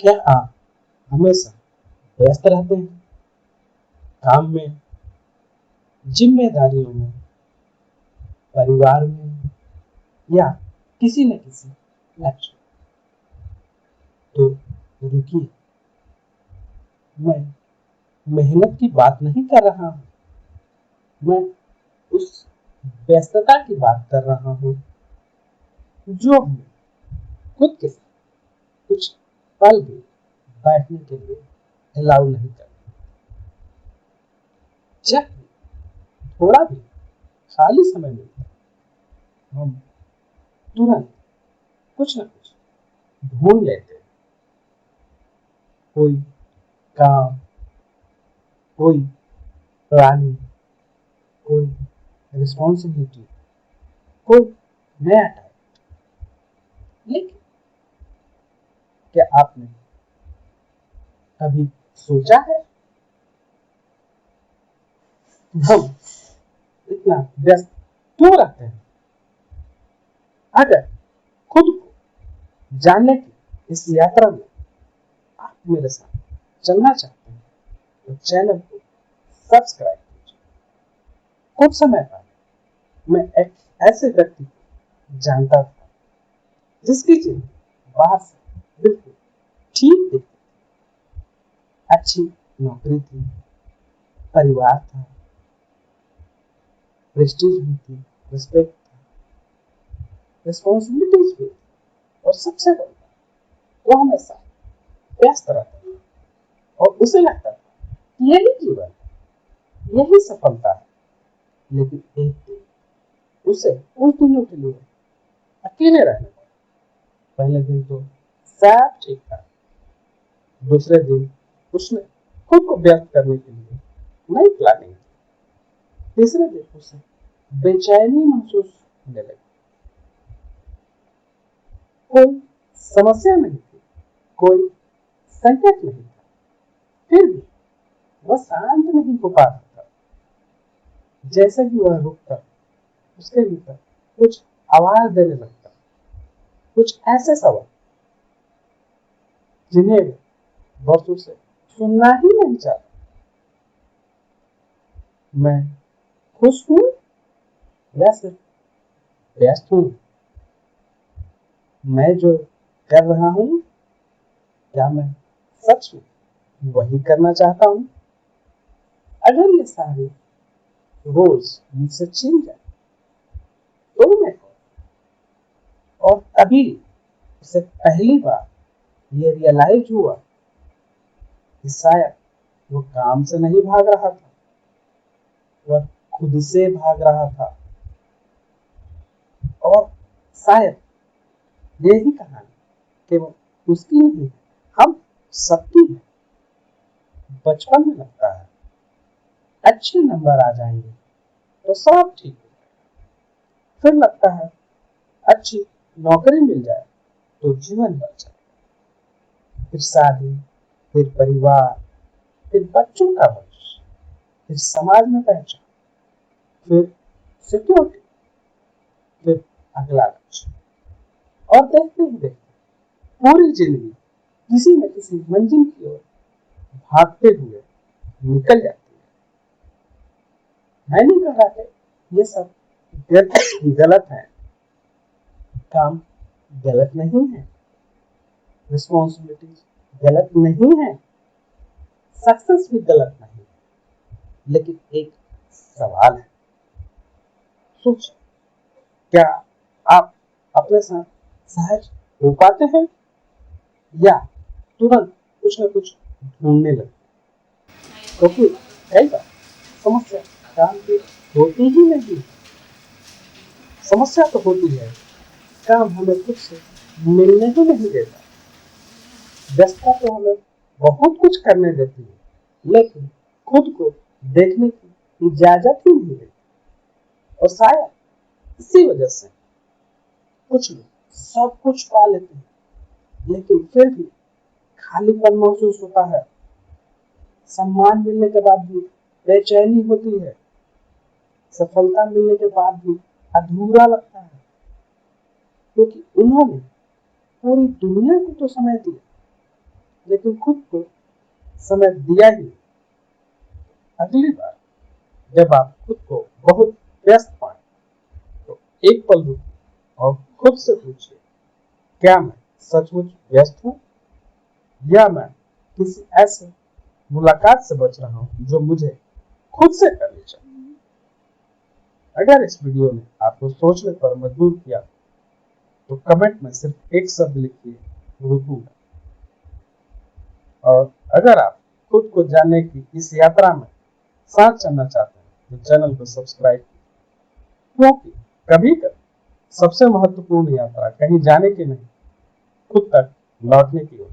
क्या आप हमेशा व्यस्त रहते हैं? काम में, जिम्मेदारियों में, परिवार में या किसी न किसी लक्ष्य? तो रुकिए, मैं मेहनत की बात नहीं कर रहा हूँ। मैं उस व्यस्तता की बात कर रहा हूँ जो हमें खुद के साथ कुछ पल भी बैठने के लिए अलाउ नहीं करती। जब भी थोड़ा भी खाली समय मिलता है, हम तुरंत कुछ न कुछ ढूंढ लेते हैं। कोई काम, कोई प्लानिंग, कोई रिस्पॉन्सिबिलिटी, कोई नया टाइप। लेकिन क्या आपने कभी सोचा है कि हम इतना व्यस्त क्यों रहते हैं? अगर खुद को जानने की इस यात्रा में आप मेरे साथ चलना चाहते हैं तो चैनल को सब्सक्राइब कीजिए। कुछ समय पहले मैं एक ऐसे व्यक्ति को जानता था जिसकी जिंदगी बाहर से बिल्कुल ठीक दिखती, अच्छी नौकरी थी, परिवार था, प्रेस्टीज भी थी, रिस्पेक्ट था, रिस्पॉन्सिबिलिटीज भी थी, और सबसे बड़ा वो हमेशा व्यस्त रहता था और उसे लगता था कि यही जीवन है, यही सफलता है। लेकिन एक दिन उसे उन दिनों के लिए अकेले रहने पड़ा। पहले दिन तो सब ठीक था, दूसरे दिन उसने खुद को व्यक्त करने के लिए नई प्लानिंग की, तीसरे दिन उसे बेचैनी महसूस होने लगी। कोई समस्या नहीं थी, कोई संकट नहीं था, फिर भी वह शांत नहीं हो पा रहा था। जैसे ही वह रुकता, उसके भीतर कुछ आवाज देने लगता, कुछ ऐसे सवाल जिन्हें वर्षों से सुनना ही नहीं चाहता। मैं खुश हूँ या सिर्फ व्यस्त हूँ? मैं जो कर रहा हूँ, क्या मैं सच में वही करना चाहता हूँ? अगर ये सारे रोज मुझसे छिन जाए तो मैं और तभी उसे पहली बार ये रियलाइज हुआ कि शायद वो काम से नहीं भाग रहा था, वह खुद से भाग रहा था। और शायद यही कहानी केवल उसकी नहीं है, हम सबकी है। बचपन में लगता है अच्छे नंबर आ जाएंगे तो सब ठीक हो जाएगा, फिर लगता है अच्छी नौकरी मिल जाए तो जीवन बन जाए, फिर शादी, फिर परिवार, फिर बच्चों का भविष्य, फिर समाज में पहचान, फिर सिक्योरिटी, फिर अगला लक्ष्य। और देखते ही देखते पूरी जिंदगी किसी न किसी मंजिल की ओर भागते हुए निकल जाती है। मैं नहीं कह रहा कि ये सब गलत है, काम गलत नहीं है, रिस्पॉन्सिबिलिटीज गलत नहीं है, सक्सेस भी गलत नहीं है, लेकिन एक सवाल है, सोच, क्या आप अपने साथ सहज हो पाते हैं या तुरंत कुछ न कुछ ढूंढने लगते? क्योंकि कई बार समस्या काम की होती ही नहीं, समस्या तो होती है, काम हमें खुद से मिलने ही नहीं देता। व्यस्तता तो हमें बहुत कुछ करने देती है, लेकिन खुद को देखने की इजाजत ही नहीं देती। और शायद इसी वजह से कुछ लोग सब कुछ पा लेते हैं, लेकिन फिर भी खालीपन महसूस होता है। सम्मान मिलने के बाद भी बेचैनी होती है, सफलता मिलने के बाद भी अधूरा लगता है, क्योंकि उन्होंने पूरी दुनिया को तो समय दिया, लेकिन खुद को समय दिया ही नहीं। अगली बार जब आप खुद को बहुत व्यस्त पाएं तो एक पल रुकिए और खुद से पूछिए, क्या मैं सचमुच व्यस्त हूं या मैं किसी ऐसे मुलाकात से बच रहा हूं जो मुझे खुद से करनी चाहिए। अगर इस वीडियो ने आपको सोचने पर मजबूर किया तो कमेंट में सिर्फ एक शब्द लिखिए, रुकूंगा। और अगर आप खुद को जानने की इस यात्रा में साथ चलना चाहते हैं तो चैनल को सब्सक्राइब कीजिए, क्योंकि कभी कभी सबसे महत्वपूर्ण यात्रा कहीं जाने की नहीं, खुद तक लौटने की होती है।